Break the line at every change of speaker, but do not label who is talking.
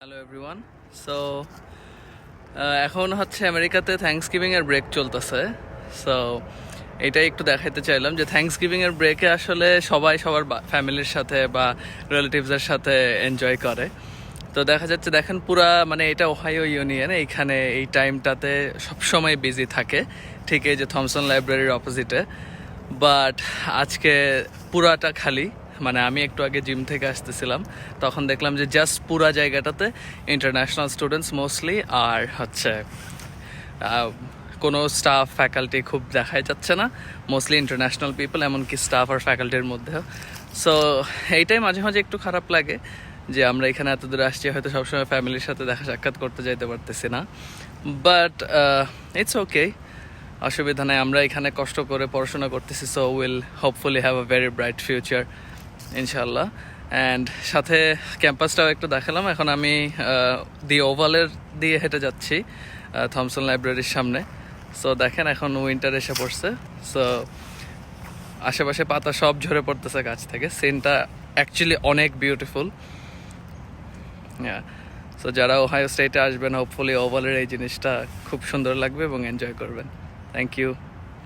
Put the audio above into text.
Hello everyone. So এখন হচ্ছে আমেরিকাতে থ্যাঙ্কস গিভিংয়ের ব্রেক চলতেছে। সো এটাই একটু দেখাইতে চাইলাম যে থ্যাঙ্কস গিভিংয়ের ব্রেকে আসলে সবাই সবার ফ্যামিলির সাথে বা রিলেটিভসের সাথে এনজয় করে। তো দেখা যাচ্ছে দেখেন পুরা মানে এটা ওহাইও ইউনিয়ন, এইখানে এই টাইমটাতে সবসময় বিজি থাকে, ঠিক এই যে থমসন লাইব্রেরির অপোজিটে। বাট আজকে পুরাটা খালি। মানে আমি একটু আগে জিম থেকে আসতেছিলাম, তখন দেখলাম যে জাস্ট পুরা জায়গাটাতে ইন্টারন্যাশনাল স্টুডেন্টস মোস্টলি, আর হচ্ছে কোনো স্টাফ ফ্যাকাল্টি খুব দেখাই যাচ্ছে না, মোস্টলি ইন্টারন্যাশনাল পিপল, এমনকি স্টাফ আর ফ্যাকাল্টির মধ্যেও। সো এইটাই মাঝে মাঝে একটু খারাপ লাগে যে আমরা এখানে এত দূরে আসছি, হয়তো সবসময় ফ্যামিলির সাথে দেখা সাক্ষাৎ করতে যাইতে পারতেছি না। বাট ইটস ওকে, অসুবিধা নেই। আমরা এখানে কষ্ট করে পড়াশোনা করতেছি, so will hopefully have a very bright future ইনশাল্লাহ। অ্যান্ড সাথে ক্যাম্পাসটাও একটু দেখালাম। এখন আমি দি ওভালের দিয়ে হেঁটে যাচ্ছি থমসন লাইব্রেরির সামনে। সো দেখেন এখন উইন্টার এসে পড়ছে, সো আশেপাশে পাতা সব ঝরে পড়তেছে গাছ থেকে। সিনটা অ্যাকচুয়ালি অনেক বিউটিফুল। সো যারা ওহাইও স্টেটে আসবেন, হোপফুলি ওভালের এই জিনিসটা খুব সুন্দর লাগবে এবং এনজয় করবেন। Thank you.